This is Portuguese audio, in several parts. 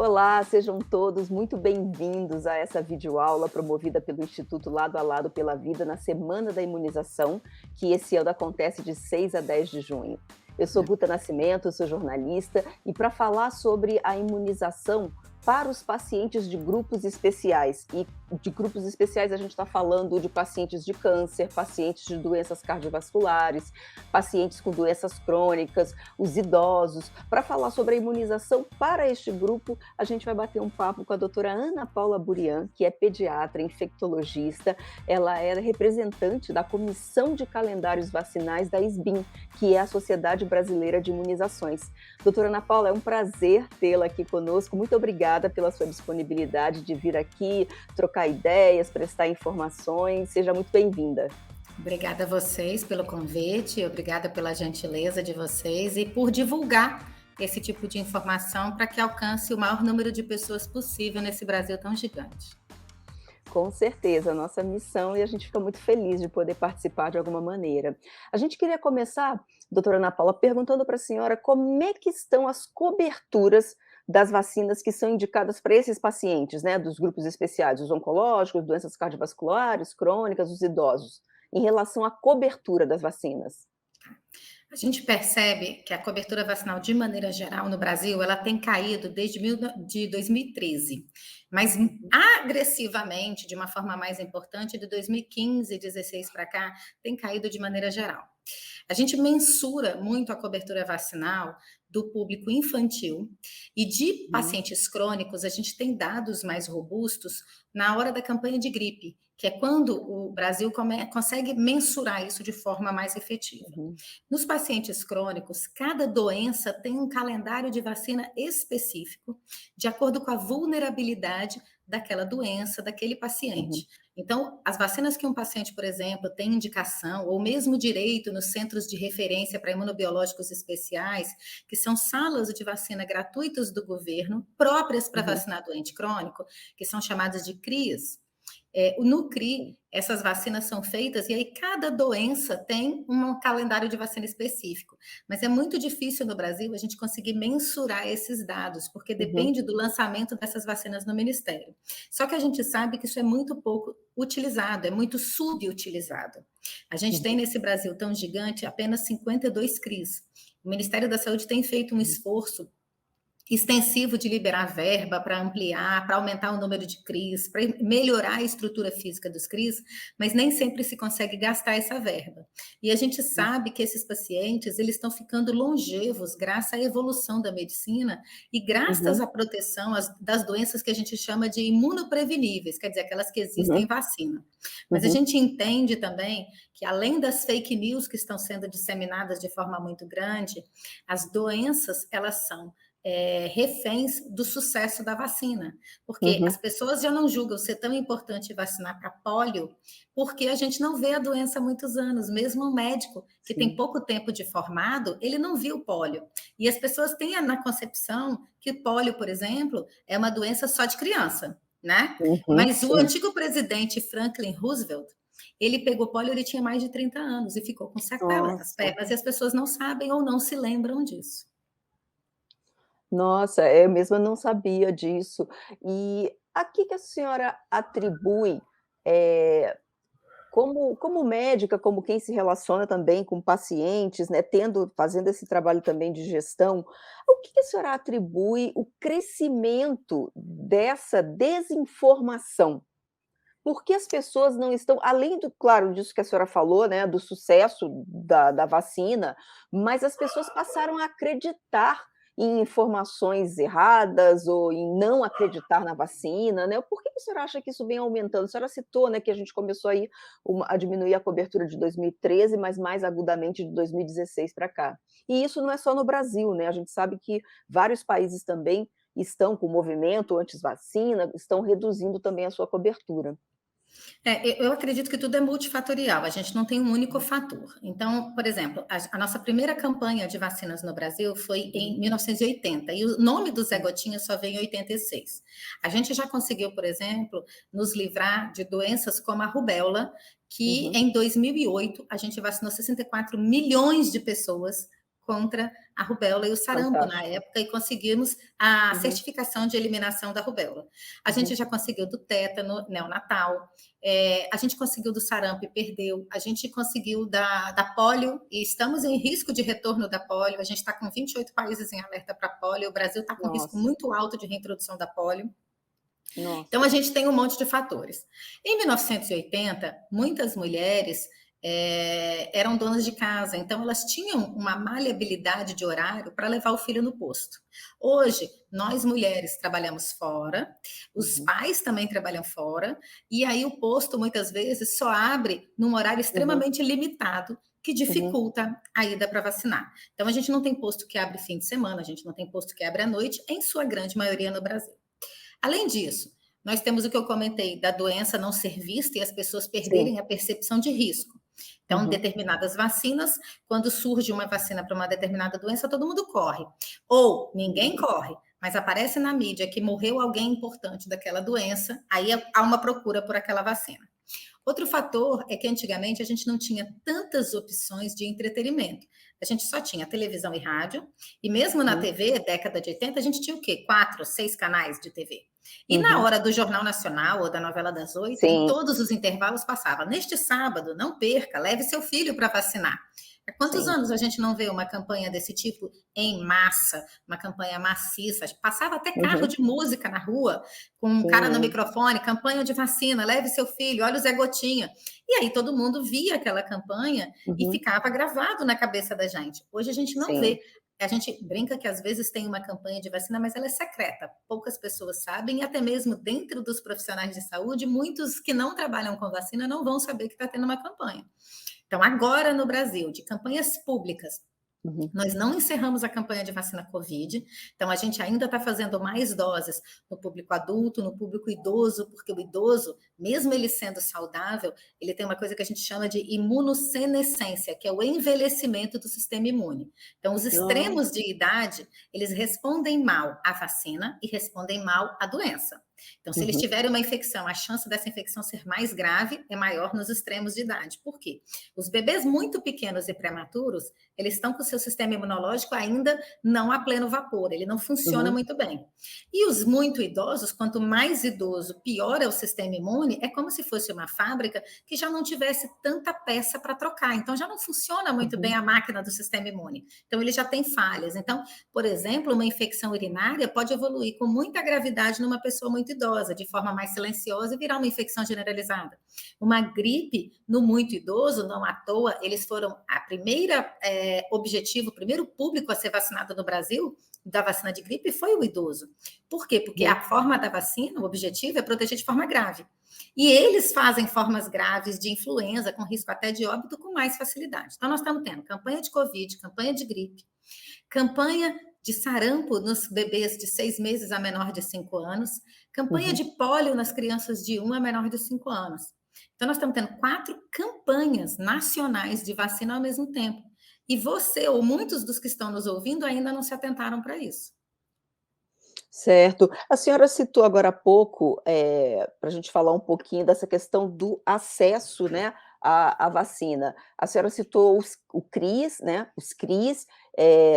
Olá, sejam todos muito bem-vindos a essa videoaula promovida pelo Instituto Lado a Lado pela Vida na Semana da Imunização, que esse ano acontece de 6 a 10 de junho. Eu sou Guta Nascimento, eu sou jornalista, e para falar sobre a imunização para os pacientes de grupos especiais, e de grupos especiais a gente está falando de pacientes de câncer, pacientes de doenças cardiovasculares, pacientes com doenças crônicas, os idosos. Para falar sobre a imunização para este grupo, a gente vai bater um papo com a doutora Ana Paula Burian, que é pediatra, infectologista. Ela é representante da Comissão de Calendários Vacinais da SBIM, que é a Sociedade Brasileira de Imunizações. Doutora Ana Paula, é um prazer tê-la aqui conosco. Muito obrigada pela sua disponibilidade de vir aqui, trocar ideias, prestar informações. Seja muito bem-vinda. Obrigada a vocês pelo convite, obrigada pela gentileza de vocês e por divulgar esse tipo de informação para que alcance o maior número de pessoas possível nesse Brasil tão gigante. Com certeza, a nossa missão, e a gente fica muito feliz de poder participar de alguma maneira. A gente queria começar, doutora Ana Paula, perguntando para a senhora como é que estão as coberturas das vacinas que são indicadas para esses pacientes, né, dos grupos especiais, os oncológicos, doenças cardiovasculares, crônicas, os idosos, em relação à cobertura das vacinas. A gente percebe que a cobertura vacinal, de maneira geral, no Brasil, ela tem caído desde de 2013, mas agressivamente, de uma forma mais importante, de 2015, 16 para cá, tem caído de maneira geral. A gente mensura muito a cobertura vacinal do público infantil e de pacientes crônicos, a gente tem dados mais robustos na hora da campanha de gripe, que é quando o Brasil consegue mensurar isso de forma mais efetiva. Uhum, Nos pacientes crônicos, cada doença tem um calendário de vacina específico, de acordo com a vulnerabilidade daquela doença, daquele uhum, paciente. Então, as vacinas que um paciente, por exemplo, tem indicação, ou mesmo direito nos centros de referência para imunobiológicos especiais, que são salas de vacina gratuitas do governo, próprias para uhum, vacinar doente crônico, que são chamadas de CRIs. No CRI, essas vacinas são feitas e aí cada doença tem um calendário de vacina específico. Mas é muito difícil no Brasil a gente conseguir mensurar esses dados, porque uhum, depende do lançamento dessas vacinas no Ministério. Só que a gente sabe que isso é muito pouco utilizado, é muito subutilizado. A gente tem uhum, nesse Brasil tão gigante apenas 52 CRIs. O Ministério da Saúde tem feito um uhum, esforço extensivo de liberar verba para ampliar, para aumentar o número de CRIs, para melhorar a estrutura física dos CRIs, mas nem sempre se consegue gastar essa verba. E a gente sabe que esses pacientes, eles estão ficando longevos graças à evolução da medicina e graças uhum, à proteção das doenças que a gente chama de imunopreveníveis, quer dizer, aquelas que existem uhum, em vacina. Mas a uhum, gente entende também que além das fake news que estão sendo disseminadas de forma muito grande, as doenças, elas são reféns do sucesso da vacina, porque uhum, as pessoas já não julgam ser tão importante vacinar para pólio, porque a gente não vê a doença há muitos anos, mesmo um médico que tem sim, pouco tempo de formado, ele não viu pólio. E as pessoas têm na concepção que pólio, por exemplo, é uma doença só de criança, né? uhum, Mas o sim. antigo presidente Franklin Roosevelt, ele pegou pólio, ele tinha mais de 30 anos e ficou com sequelas nas Nossa. pernas, e as pessoas não sabem ou não se lembram disso. Nossa, eu mesma não sabia disso. E a que a senhora atribui, eh, como médica, como quem se relaciona também com pacientes, né, fazendo esse trabalho também de gestão, o que a senhora atribui o crescimento dessa desinformação? Por que as pessoas não estão, além do, claro, disso que a senhora falou, né, do sucesso da vacina, mas as pessoas passaram a acreditar em informações erradas ou em não acreditar na vacina, né. Por que a senhora acha que isso vem aumentando? A senhora citou, né, que a gente começou aí a diminuir a cobertura de 2013, mas mais agudamente de 2016 para cá. E isso não é só no Brasil, né, a gente sabe que vários países também estão com o movimento anti-vacina, estão reduzindo também a sua cobertura. Eu acredito que tudo é multifatorial, a gente não tem um único fator. Então, por exemplo, a nossa primeira campanha de vacinas no Brasil foi Uhum, em 1980, e o nome do Zé uhum, Gotinha só veio em 86. A gente já conseguiu, por exemplo, nos livrar de doenças como a rubéola, que uhum, em 2008 a gente vacinou 64 milhões de pessoas contra a rubéola e o sarampo na Fantástico. época, e conseguimos a Uhum, certificação de eliminação da rubéola. A gente uhum. já conseguiu do tétano neonatal, a gente conseguiu do sarampo e perdeu, a gente conseguiu da polio, e estamos em risco de retorno da polio, a gente está com 28 países em alerta para polio, o Brasil está com risco Nossa, muito alto de reintrodução da polio. Então, a nossa. gente tem um monte de fatores. Em 1980, muitas mulheres eram donas de casa, então elas tinham uma maleabilidade de horário para levar o filho no posto. Hoje, nós mulheres trabalhamos fora, os Uhum, pais também trabalham fora, e aí o posto muitas vezes só abre num horário uhum, extremamente limitado, que uhum. dificulta a ida para vacinar. Então, a gente não tem posto que abre fim de semana, a gente não tem posto que abre à noite, em sua grande maioria no Brasil. Além disso, nós temos o que eu comentei da doença não ser vista e as pessoas Sim. perderem a percepção de risco. Então, Uhum, determinadas vacinas, quando surge uma vacina para uma determinada doença, todo mundo corre. Ou ninguém uhum. corre, mas aparece na mídia que morreu alguém importante daquela doença, aí há uma procura por aquela vacina. Outro fator é que antigamente a gente não tinha tantas opções de entretenimento. A gente só tinha televisão e rádio, e mesmo na Uhum, TV, década de 80, a gente tinha o quê? 4, 6 canais de TV. E na uhum. hora do Jornal Nacional ou da novela das 8, em Sim, todos os intervalos passava: neste sábado, não perca, leve seu filho para vacinar. Há quantos sim. anos a gente não vê uma campanha desse tipo em massa, uma campanha maciça? Passava até carro Uhum, de música na rua, com um cara no sim. microfone, campanha de vacina, leve seu filho, olha o Zé Gotinha. E aí todo mundo via aquela campanha e Uhum, ficava gravado na cabeça da gente. Hoje a gente não sim. vê. A gente brinca que às vezes tem uma campanha de vacina, mas ela é secreta. Poucas pessoas sabem, e até mesmo dentro dos profissionais de saúde, muitos que não trabalham com vacina não vão saber que está tendo uma campanha. Então, agora no Brasil, de campanhas públicas, Uhum, nós não encerramos a campanha de vacina Covid, então a gente ainda está fazendo mais doses no público adulto, no público idoso, porque o idoso, mesmo ele sendo saudável, ele tem uma coisa que a gente chama de imunossenescência, que é o envelhecimento do sistema imune. Então, os ah, extremos de idade, eles respondem mal à vacina e respondem mal à doença. Então, se eles uhum, tiverem uma infecção, a chance dessa infecção ser mais grave é maior nos extremos de idade. Por quê? Os bebês muito pequenos e prematuros, eles estão com o seu sistema imunológico ainda não a pleno vapor, ele não funciona uhum, muito bem. E os muito idosos, quanto mais idoso, pior é o sistema imune, é como se fosse uma fábrica que já não tivesse tanta peça para trocar, então já não funciona muito bem uhum, a máquina do sistema imune. Então ele já tem falhas. Então, por exemplo, uma infecção urinária pode evoluir com muita gravidade numa pessoa muito idosa, de forma mais silenciosa e virar uma infecção generalizada. Uma gripe no muito idoso, não à toa, eles foram a primeira objetivo, o primeiro público a ser vacinado no Brasil da vacina de gripe foi o idoso. Por quê? Porque uhum. a forma da vacina, o objetivo é proteger de forma grave. E eles fazem formas graves de influenza, com risco até de óbito, com mais facilidade. Então, nós estamos tendo campanha de Covid, campanha de gripe, campanha de sarampo nos bebês de 6 meses a menor de 5 anos, campanha Uhum. de pólio nas crianças de 1 a menor de 5 anos. Então, nós estamos tendo 4 campanhas nacionais de vacina ao mesmo tempo. E você, ou muitos dos que estão nos ouvindo, ainda não se atentaram para isso. Certo. A senhora citou agora há pouco, para a gente falar um pouquinho dessa questão do acesso, né, à vacina. A senhora citou o CRIs, né, os CRIs,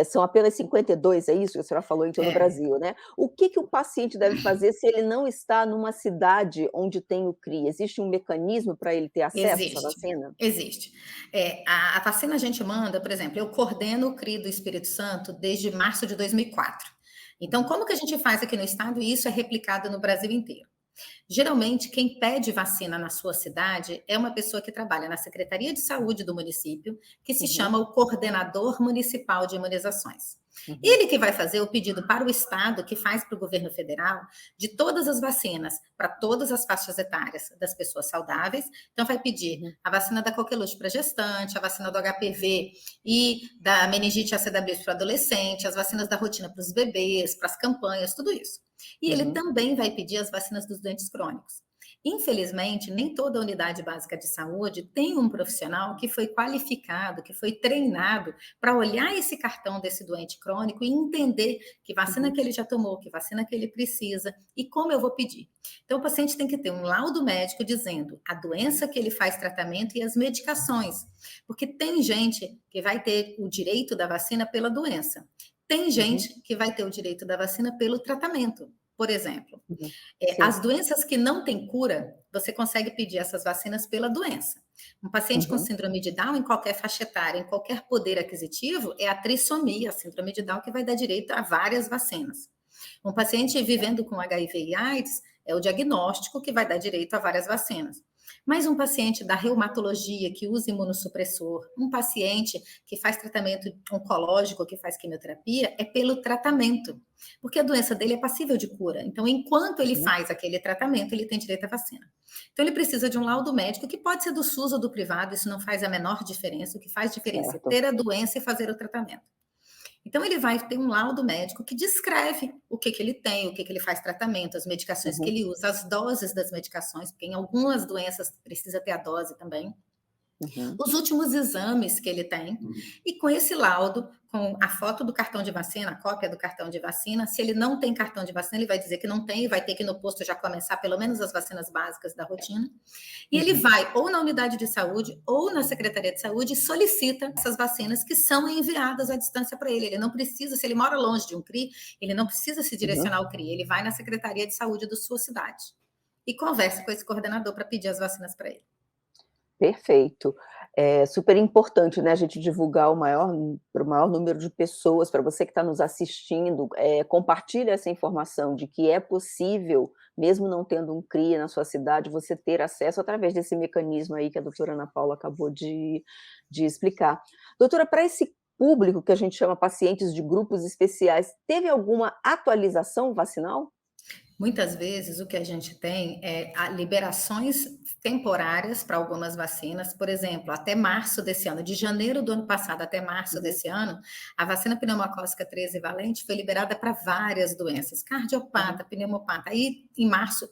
são apenas 52, é isso que a senhora falou, então, no É, Brasil, né. O que que o paciente deve fazer se ele não está numa cidade onde tem o CRI? Existe um mecanismo para ele ter acesso a essa existe. vacina? Existe. A vacina a gente manda, por exemplo, eu coordeno o CRI do Espírito Santo desde março de 2004. Então, Uhum, como que a gente faz aqui no estado? E isso é replicado no Brasil inteiro. Geralmente, quem pede vacina na sua cidade é uma pessoa que trabalha na Secretaria de Saúde do município, que se uhum, chama o Coordenador Municipal de Imunizações. uhum, Ele que vai fazer o pedido para o Estado, que faz para o governo federal, de todas as vacinas para todas as faixas etárias das pessoas saudáveis. Então, vai pedir uhum, a vacina da coqueluche para gestante, a vacina do HPV e da meningite ACWS para adolescente, as vacinas da rotina para os bebês, para as campanhas, tudo isso. E ele uhum, também vai pedir as vacinas dos doentes crônicos. Infelizmente, nem toda unidade básica de saúde tem um profissional que foi qualificado, que foi treinado para olhar esse cartão desse doente crônico e entender que vacina Uhum. que ele já tomou, que vacina que ele precisa e como eu vou pedir. Então, o paciente tem que ter um laudo médico dizendo a doença que ele faz tratamento e as medicações, porque tem gente que vai ter o direito da vacina pela doença, tem Uhum. gente que vai ter o direito da vacina pelo tratamento. Por exemplo, Uhum. as Sim. doenças que não têm cura, você consegue pedir essas vacinas pela doença. Um paciente com Uhum. síndrome de Down, em qualquer faixa etária, em qualquer poder aquisitivo, é a trissomia, a síndrome de Down, que vai dar direito a várias vacinas. Um paciente vivendo com HIV e AIDS é o diagnóstico que vai dar direito a várias vacinas. Mas um paciente da reumatologia que usa imunossupressor, um paciente que faz tratamento oncológico, que faz quimioterapia, é pelo tratamento, porque a doença dele é passível de cura. Então, enquanto ele Uhum. faz aquele tratamento, ele tem direito à vacina. Então, ele precisa de um laudo médico, que pode ser do SUS ou do privado, isso não faz a menor diferença. O que faz diferença é Certo. ter a doença e fazer o tratamento. Então, ele vai ter um laudo médico que descreve o que ele tem, o que ele faz tratamento, as medicações que Uhum. ele usa, as doses das medicações, porque em algumas doenças precisa ter a dose também, Uhum. os últimos exames que ele tem, e com esse laudo, com a foto do cartão de vacina, a cópia do cartão de vacina, se ele não tem cartão de vacina, ele vai dizer que não tem, e vai ter que ir no posto já começar pelo menos as vacinas básicas da rotina, e ele Uhum. vai ou na unidade de saúde ou na Secretaria de Saúde e solicita essas vacinas que são enviadas à distância para ele. Ele não precisa, se ele mora longe de um CRI, ele não precisa se Uhum. direcionar ao CRI, ele vai na Secretaria de Saúde da sua cidade e conversa com esse coordenador para pedir as vacinas para ele. Perfeito. É super importante, né, a gente divulgar para o maior número de pessoas, para você que está nos assistindo, compartilhe essa informação de que é possível, mesmo não tendo um CRIA na sua cidade, você ter acesso através desse mecanismo aí que a doutora Ana Paula acabou de explicar. Doutora, para esse público que a gente chama pacientes de grupos especiais, teve alguma atualização vacinal? Muitas vezes o que a gente tem é liberações temporárias para algumas vacinas, por exemplo, até março desse ano, de janeiro do ano passado até março Uhum. desse ano, a vacina pneumocócica 13 valente foi liberada para várias doenças, Uhum. cardiopata, pneumopata. Aí, em março,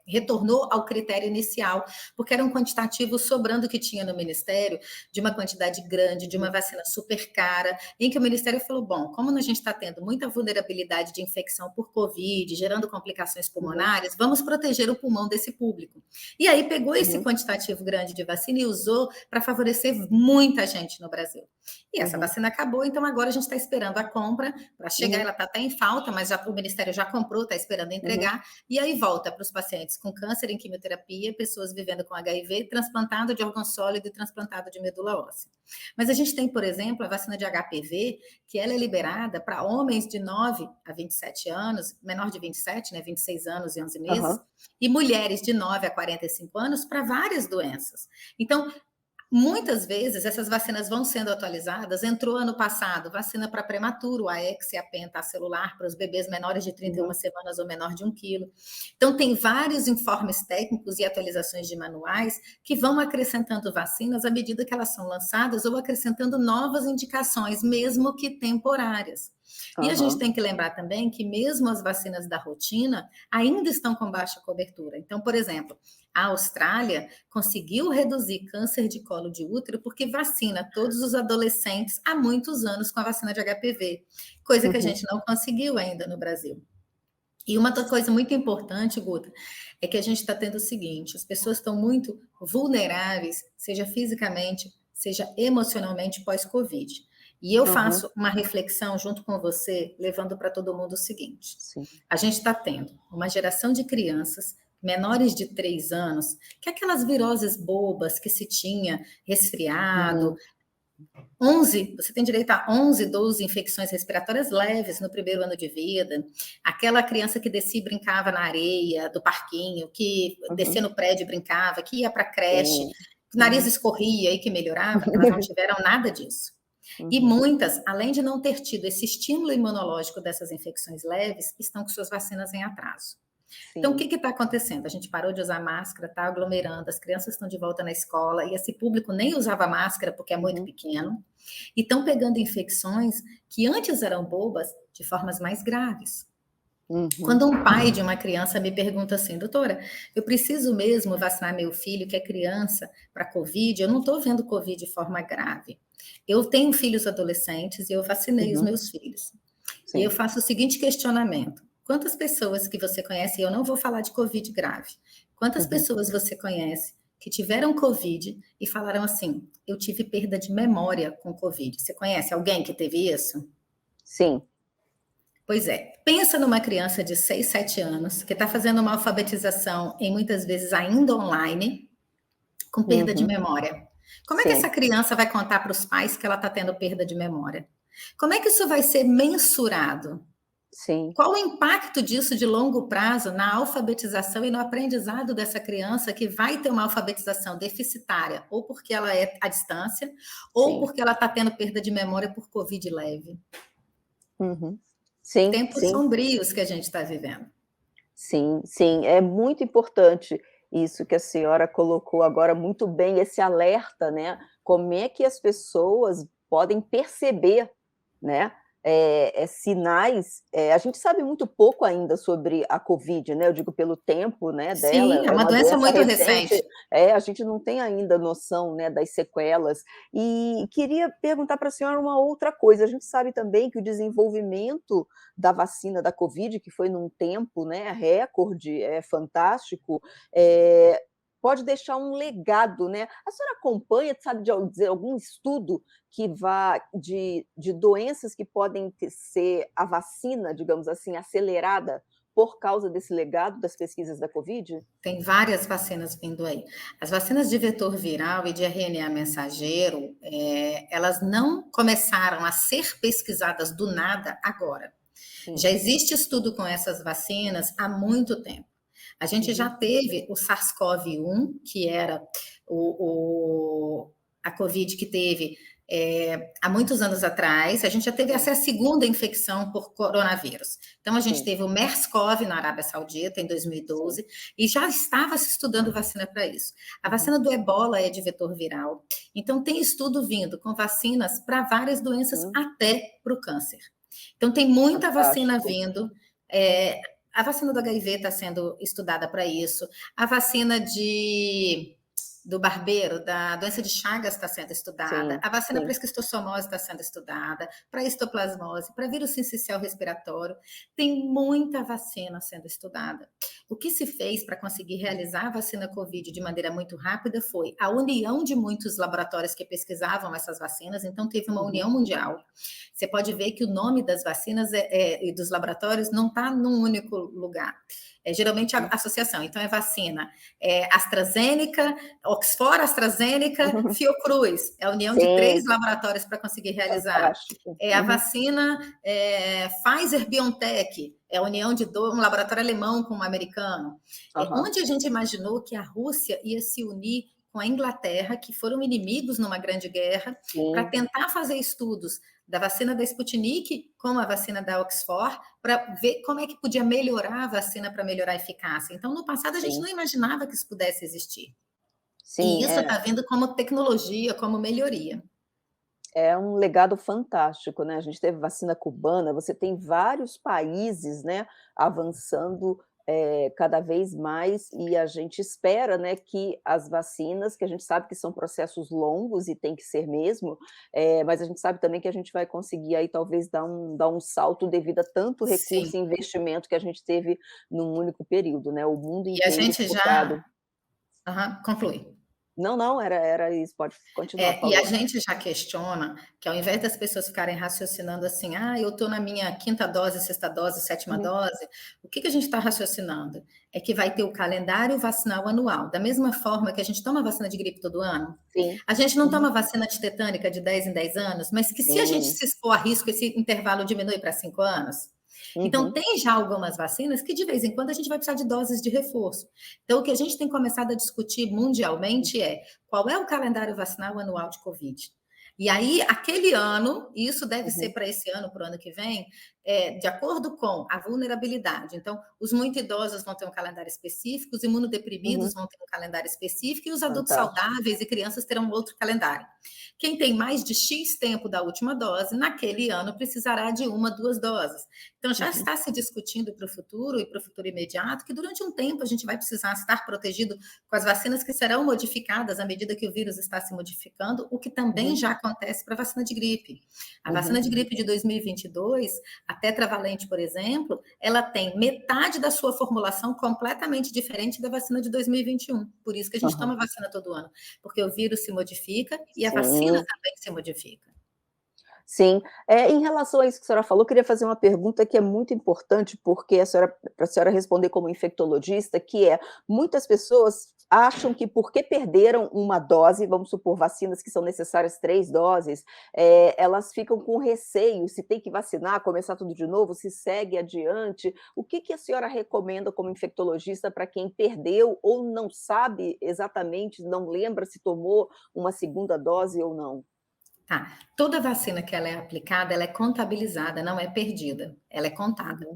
retornou ao critério inicial, porque era um quantitativo sobrando que tinha no Ministério, de uma quantidade grande, de uma Uhum. vacina super cara, em que o Ministério falou, bom, como a gente está tendo muita vulnerabilidade de infecção por Covid, gerando complicações Uhum. pulmonares, vamos proteger o pulmão desse público. E aí pegou esse Uhum. quantitativo grande de vacina e usou para favorecer muita gente no Brasil. E essa Uhum. vacina acabou, então agora a gente está esperando a compra para chegar, Uhum. ela está até em falta, mas o Ministério já comprou, está esperando Uhum. entregar, e aí volta para os pacientes com câncer em quimioterapia, pessoas vivendo com HIV, transplantado de órgão sólido e transplantado de medula óssea. Mas a gente tem, por exemplo, a vacina de HPV, que ela é liberada para homens de 9 a 27 anos, menor de 27, né, 26 anos e 11 meses, Aham. e mulheres de 9 a 45 anos para várias doenças. Então, muitas vezes essas vacinas vão sendo atualizadas. Entrou ano passado vacina para prematuro, a Ex e a Penta celular para os bebês menores de 31 Uhum. semanas ou menor de 1 quilo. Então, tem vários informes técnicos e atualizações de manuais que vão acrescentando vacinas à medida que elas são lançadas ou acrescentando novas indicações, mesmo que temporárias. E a gente Aham. tem que lembrar também que mesmo as vacinas da rotina ainda estão com baixa cobertura. Então, por exemplo, a Austrália conseguiu reduzir câncer de colo de útero porque vacina todos os adolescentes há muitos anos com a vacina de HPV, coisa que a Uhum. gente não conseguiu ainda no Brasil. E uma outra coisa muito importante, Guta, é que a gente está tendo o seguinte: as pessoas estão muito vulneráveis, seja fisicamente, seja emocionalmente, pós-Covid. E eu Aham. faço uma reflexão junto com você, levando para todo mundo o seguinte: Sim. a gente está tendo uma geração de crianças menores de 3 anos, que aquelas viroses bobas que se tinha, resfriado, Uhum. 11, você tem direito a 11, 12 infecções respiratórias leves no primeiro ano de vida. Aquela criança que descia e brincava na areia do parquinho, que descia Uhum. no prédio e brincava, que ia para a creche, Sim. que o nariz Uhum. escorria e que melhorava, elas não tiveram nada disso. E Uhum. muitas, além de não ter tido esse estímulo imunológico dessas infecções leves, estão com suas vacinas em atraso. Então, o Sim. que está acontecendo? A gente parou de usar máscara, está aglomerando, as crianças estão de volta na escola, e esse público nem usava máscara porque é muito Uhum. pequeno, e estão pegando infecções que antes eram bobas de formas mais graves. Uhum. Quando um pai de uma criança me pergunta assim, doutora, eu preciso mesmo vacinar meu filho, que é criança, para Covid? Eu não estou vendo Covid de forma grave. Eu tenho filhos adolescentes e eu vacinei os Uhum. meus filhos. E eu Sim. faço o seguinte questionamento: quantas pessoas que você conhece, e eu não vou falar de Covid grave, quantas Uhum. pessoas você conhece que tiveram Covid e falaram assim, eu tive perda de memória com Covid? Você conhece alguém que teve isso? Sim. Pois é, pensa numa criança de 6, 7 anos que está fazendo uma alfabetização em muitas vezes ainda online, com perda de Uhum. memória. Como é que essa Sim. criança vai contar para os pais que ela está tendo perda de memória? Como é que isso vai ser mensurado? Sim. Qual o impacto disso de longo prazo na alfabetização e no aprendizado dessa criança que vai ter uma alfabetização deficitária, ou porque ela é à distância, ou Sim. porque ela está tendo perda de memória por Covid leve? Uhum. Sim, Tempos sim. sombrios que a gente está vivendo. Sim, sim, é muito importante isso que a senhora colocou agora muito bem, esse alerta, né, como é que as pessoas podem perceber, né, sinais, a gente sabe muito pouco ainda sobre a covid, né, eu digo pelo tempo, né, dela, Sim, é é uma uma doença doença muito recente, recente. a gente não tem ainda noção, né, das sequelas. E queria perguntar para a senhora uma outra coisa, a gente sabe também que o desenvolvimento da vacina da Covid, que foi num tempo, né, recorde, fantástico, pode deixar um legado, né. A senhora acompanha, sabe de algum estudo que vá de doenças que podem ser a vacina, digamos assim, acelerada por causa desse legado das pesquisas da Covid? Tem várias vacinas vindo aí. As vacinas de vetor viral e de RNA mensageiro, elas não começaram a ser pesquisadas do nada agora. Sim. Já existe estudo com essas vacinas há muito tempo. A gente já Uhum. teve o SARS-CoV-1, que era a Covid que teve há muitos anos atrás. A gente já teve Sim, essa segunda infecção por coronavírus. Então, a gente sim, teve o MERS-CoV na Arábia Saudita, em sim. 2012, e já estava se estudando vacina para isso. A Uhum. vacina do ebola é de vetor viral. Então, tem estudo vindo com vacinas para várias doenças, Uhum. até para o câncer. Então, tem muita vacina Fantástico. vindo. A vacina do HIV está sendo estudada para isso. A vacina do barbeiro, da doença de Chagas está sendo estudada. Sim, A vacina para sim. esquistossomose está sendo estudada. Para histoplasmose, para vírus sincicial respiratório. Tem muita vacina sendo estudada. O que se fez para conseguir realizar a vacina Covid de maneira muito rápida foi a união de muitos laboratórios que pesquisavam essas vacinas. Então, teve uma Uhum. união mundial. Você pode ver que o nome das vacinas e dos laboratórios não está num único lugar. É geralmente a associação. Então, é vacina AstraZeneca, Oxford, AstraZeneca, Fiocruz. É a união de 3 Sim, laboratórios para conseguir realizar. fantástico. É a Uhum. vacina Pfizer-BioNTech, é a união de um laboratório alemão com um americano. Aham. Onde a gente imaginou que a Rússia ia se unir com a Inglaterra, que foram inimigos numa grande guerra, para Sim, tentar fazer estudos da vacina da Sputnik com a vacina da Oxford, para ver como é que podia melhorar a vacina para melhorar a eficácia. Então, no passado, a gente sim. não imaginava que isso pudesse existir. E Sim, isso está vindo como tecnologia, como melhoria. é um legado fantástico, né, a gente teve vacina cubana, você tem vários países, né, avançando, cada vez mais e a gente espera, né, que as vacinas, que a gente sabe que são processos longos e tem que ser mesmo, mas a gente sabe também que a gente vai conseguir aí talvez dar um salto devido a tanto Sim. recurso e investimento que a gente teve num único período, né, o mundo E a inteiro gente focado. já. Aham, conclui. Não, não, era isso, pode continuar, por E a favor. gente já questiona que ao invés das pessoas ficarem raciocinando assim, ah, eu estou na minha quinta dose, sexta dose, sétima Uhum. dose, o que que a gente está raciocinando? É que vai ter o calendário vacinal anual, da mesma forma que a gente toma vacina de gripe todo ano, Sim. a gente não Uhum. toma vacina de tetânica de 10 em 10 anos, mas que se a gente Sim. se expor a risco, esse intervalo diminui para 5 anos. Então, Uhum. tem já algumas vacinas que, de vez em quando, a gente vai precisar de doses de reforço. Então, o que a gente tem começado a discutir mundialmente é qual é o calendário vacinal anual de Covid. E aí, aquele ano, e isso deve ser Uhum. para esse ano, para o ano que vem, de acordo com a vulnerabilidade. Então, os muito idosos vão ter um calendário específico, os imunodeprimidos vão ter um calendário específico e os adultos Fantástico. saudáveis e crianças terão outro calendário. Quem tem mais de X tempo da última dose, naquele ano precisará de 1, 2 doses. Então, já está se discutindo para o futuro e para o futuro imediato que durante um tempo a gente vai precisar estar protegido com as vacinas que serão modificadas à medida que o vírus está se modificando, o que também já acontece para a vacina de gripe. A vacina de gripe de 2022, a tetravalente, por exemplo, ela tem metade da sua formulação completamente diferente da vacina de 2021. Por isso que a gente toma vacina todo ano, porque o vírus se modifica e a vacina também se modifica. Sim. Em relação a isso que a senhora falou, eu queria fazer uma pergunta que é muito importante, porque para a senhora responder como infectologista, que é, muitas pessoas acham que porque perderam uma dose, vamos supor, vacinas que são necessárias 3 doses, elas ficam com receio, se tem que vacinar, começar tudo de novo, se segue adiante. O que que a senhora recomenda como infectologista para quem perdeu ou não sabe exatamente, não lembra se tomou uma segunda dose ou não? Tá. Toda vacina que ela é aplicada, ela é contabilizada, não é perdida, ela é contada.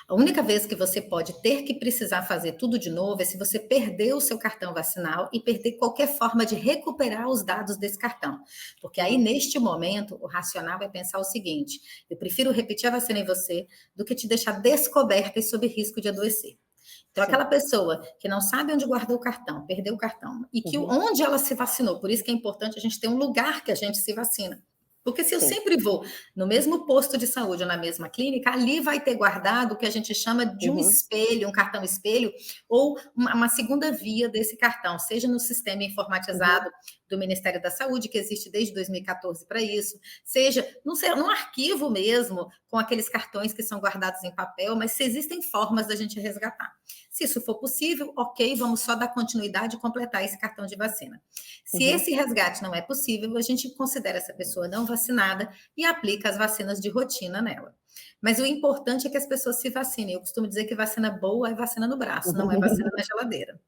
A única vez que você pode ter que precisar fazer tudo de novo é se você perder o seu cartão vacinal e perder qualquer forma de recuperar os dados desse cartão. Porque aí, neste momento, o racional é pensar o seguinte: eu prefiro repetir a vacina em você do que te deixar descoberta e sob risco de adoecer. Então, aquela pessoa que não sabe onde guardou o cartão, perdeu o cartão, e que onde ela se vacinou, por isso que é importante a gente ter um lugar que a gente se vacina. Porque se eu Sim. sempre vou no mesmo posto de saúde ou na mesma clínica, ali vai ter guardado o que a gente chama de um espelho, um cartão espelho, ou uma segunda via desse cartão, seja no sistema informatizado do Ministério da Saúde, que existe desde 2014 para isso, seja num arquivo mesmo, com aqueles cartões que são guardados em papel, mas se existem formas da gente resgatar. Se isso for possível, ok, vamos só dar continuidade e completar esse cartão de vacina. Se esse resgate não é possível, a gente considera essa pessoa não vacinada e aplica as vacinas de rotina nela. Mas o importante é que as pessoas se vacinem. Eu costumo dizer que vacina boa é vacina no braço, não é vacina na geladeira.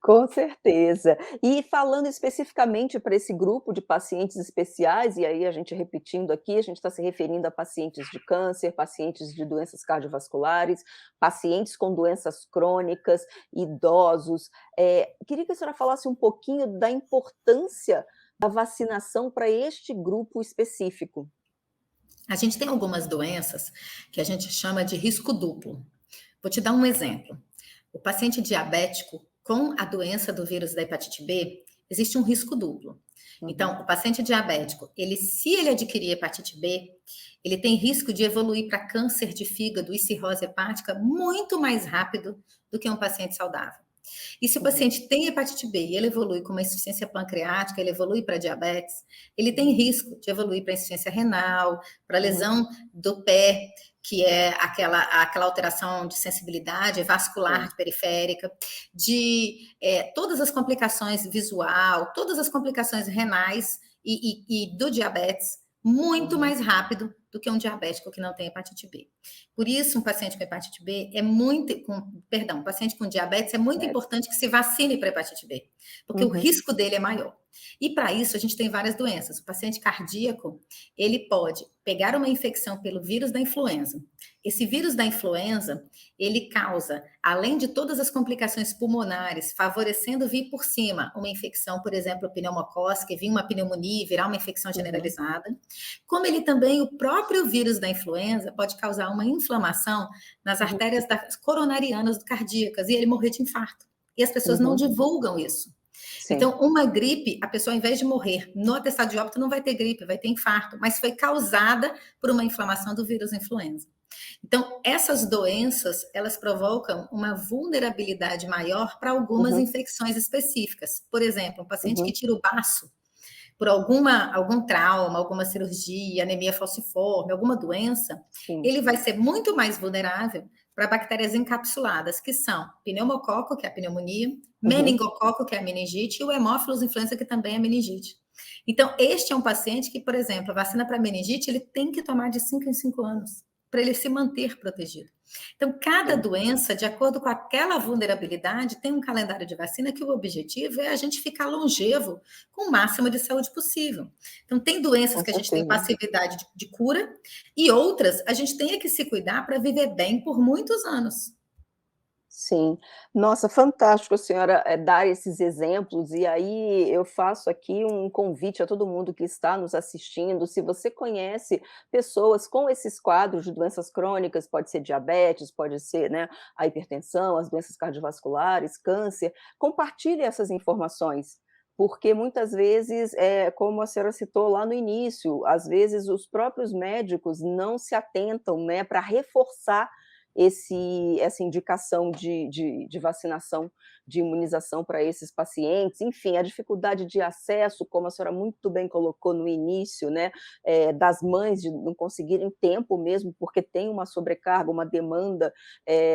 Com certeza. E falando especificamente para esse grupo de pacientes especiais, e aí a gente repetindo aqui, a gente está se referindo a pacientes de câncer, pacientes de doenças cardiovasculares, pacientes com doenças crônicas, idosos. Queria que a senhora falasse um pouquinho da importância da vacinação para este grupo específico. A gente tem algumas doenças que a gente chama de risco duplo. Vou te dar um exemplo. O paciente diabético com a doença do vírus da hepatite B, existe um risco duplo. Então, o paciente diabético, se ele adquirir hepatite B, ele tem risco de evoluir para câncer de fígado e cirrose hepática muito mais rápido do que um paciente saudável. E se o paciente tem hepatite B e ele evolui com uma insuficiência pancreática, ele evolui para diabetes, ele tem risco de evoluir para insuficiência renal, para lesão do pé, que é aquela alteração de sensibilidade vascular periférica, de todas as complicações visual, todas as complicações renais e do diabetes, muito mais rápido do que um diabético que não tem hepatite B. Por isso, um paciente com hepatite B um paciente com diabetes é muito importante que se vacine para hepatite B, porque o risco dele é maior. E para isso a gente tem várias doenças. O paciente cardíaco, ele pode pegar uma infecção pelo vírus da influenza. Esse vírus da influenza, ele causa, além de todas as complicações pulmonares, favorecendo vir por cima uma infecção, por exemplo, pneumocócica, vir uma pneumonia, virar uma infecção generalizada, como ele também, o próprio vírus da influenza, pode causar uma inflamação nas artérias coronarianas cardíacas e ele morrer de infarto. E as pessoas não divulgam isso. Sim. Então, uma gripe, a pessoa, ao invés de morrer no atestado de óbito, não vai ter gripe, vai ter infarto, mas foi causada por uma inflamação do vírus influenza. Então, essas doenças, elas provocam uma vulnerabilidade maior para algumas infecções específicas. Por exemplo, um paciente que tira o baço por algum trauma, alguma cirurgia, anemia falciforme, alguma doença, ele vai ser muito mais vulnerável para bactérias encapsuladas, que são pneumococo, que é a pneumonia, meningococo, que é a meningite, e o hemófilos influenza, que também é meningite. Então, este é um paciente que, por exemplo, a vacina para meningite, ele tem que tomar de 5 em 5 anos. para ele se manter protegido. Então, cada doença, de acordo com aquela vulnerabilidade, tem um calendário de vacina que o objetivo é a gente ficar longevo com o máximo de saúde possível. Então, tem doenças Com que a gente tem certeza. passividade de cura e outras a gente tem que se cuidar para viver bem por muitos anos. Sim. Nossa, fantástico a senhora, dar esses exemplos, e aí eu faço aqui um convite a todo mundo que está nos assistindo, se você conhece pessoas com esses quadros de doenças crônicas, pode ser diabetes, pode ser, né, a hipertensão, as doenças cardiovasculares, câncer, compartilhe essas informações, porque muitas vezes, como a senhora citou lá no início, às vezes os próprios médicos não se atentam, né, para reforçar essa indicação de vacinação, de imunização para esses pacientes, enfim, a dificuldade de acesso, como a senhora muito bem colocou no início, né, das mães de não conseguirem tempo mesmo, porque tem uma sobrecarga, uma demanda,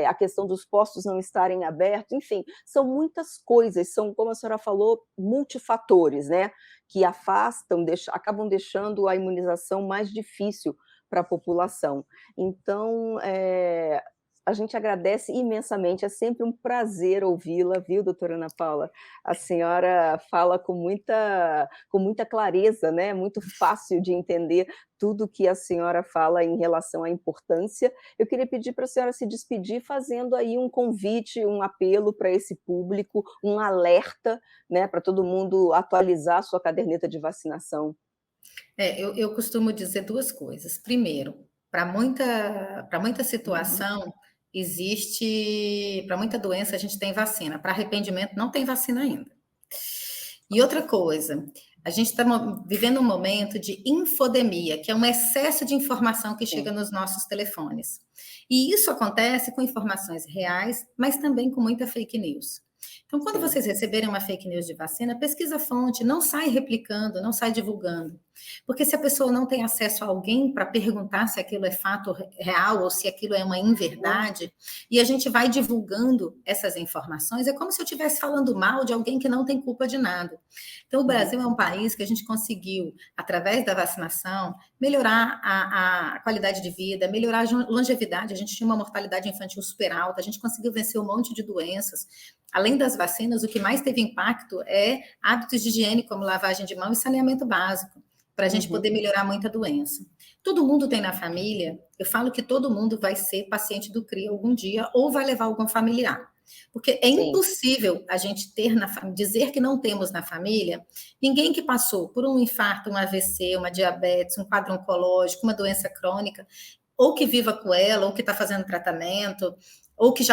a questão dos postos não estarem abertos, enfim, são muitas coisas, são, como a senhora falou, multifatores, né, que afastam, acabam deixando a imunização mais difícil para a população. Então, a gente agradece imensamente, é sempre um prazer ouvi-la, viu, doutora Ana Paula? A senhora fala com muita clareza, né, muito fácil de entender tudo que a senhora fala em relação à importância. Eu queria pedir para a senhora se despedir fazendo aí um convite, um apelo para esse público, um alerta, né, para todo mundo atualizar a sua caderneta de vacinação. Eu costumo dizer duas coisas. Primeiro, para muita Uhum. situação, existe. Para muita doença, a gente tem vacina. Para arrependimento, não tem vacina ainda. E outra coisa, a gente está vivendo um momento de infodemia, que é um excesso de informação que chega Sim, nos nossos telefones. E isso acontece com informações reais, mas também com muita fake news. Então, quando sim. vocês receberem uma fake news de vacina, pesquisa a fonte, não sai replicando, não sai divulgando. Porque se a pessoa não tem acesso a alguém para perguntar se aquilo é fato real ou se aquilo é uma Uhum. inverdade, e a gente vai divulgando essas informações, é como se eu estivesse falando mal de alguém que não tem culpa de nada. Então, o Uhum. Brasil é um país que a gente conseguiu, através da vacinação, melhorar a qualidade de vida, melhorar a longevidade. A gente tinha uma mortalidade infantil super alta, a gente conseguiu vencer um monte de doenças. Além das vacinas, o que mais teve impacto é hábitos de higiene, como lavagem de mão e saneamento básico, para a gente Uhum. poder melhorar muita doença. Todo mundo tem na família, eu falo que todo mundo vai ser paciente do CRI algum dia ou vai levar algum familiar. Porque é Sim. impossível a gente ter dizer que não temos na família ninguém que passou por um infarto, um AVC, uma diabetes, um quadro oncológico, uma doença crônica, ou que viva com ela, ou que está fazendo tratamento, ou que Sim.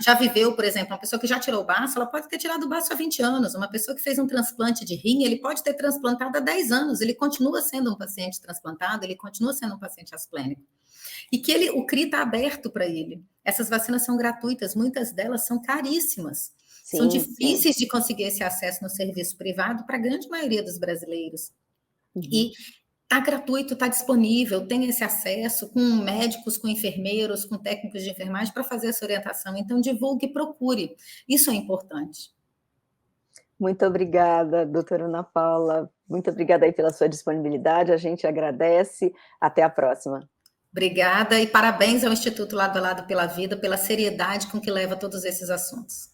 já viveu, por exemplo, uma pessoa que já tirou o baço, ela pode ter tirado o baço há 20 anos. Uma pessoa que fez um transplante de rim, ele pode ter transplantado há 10 anos, ele continua sendo um paciente transplantado, ele continua sendo um paciente asplênico. E que o CRI está aberto para ele. Essas vacinas são gratuitas, muitas delas são caríssimas. São Sim, sim. difíceis de conseguir esse acesso no serviço privado para a grande maioria dos brasileiros. Uhum. E está gratuito, está disponível, tem esse acesso com médicos, com enfermeiros, com técnicos de enfermagem para fazer essa orientação. Então, divulgue e procure. Isso é importante. Muito obrigada, doutora Ana Paula. Muito obrigada aí pela sua disponibilidade, a gente agradece. Até a próxima. Obrigada e parabéns ao Instituto Lado a Lado pela Vida, pela seriedade com que leva todos esses assuntos.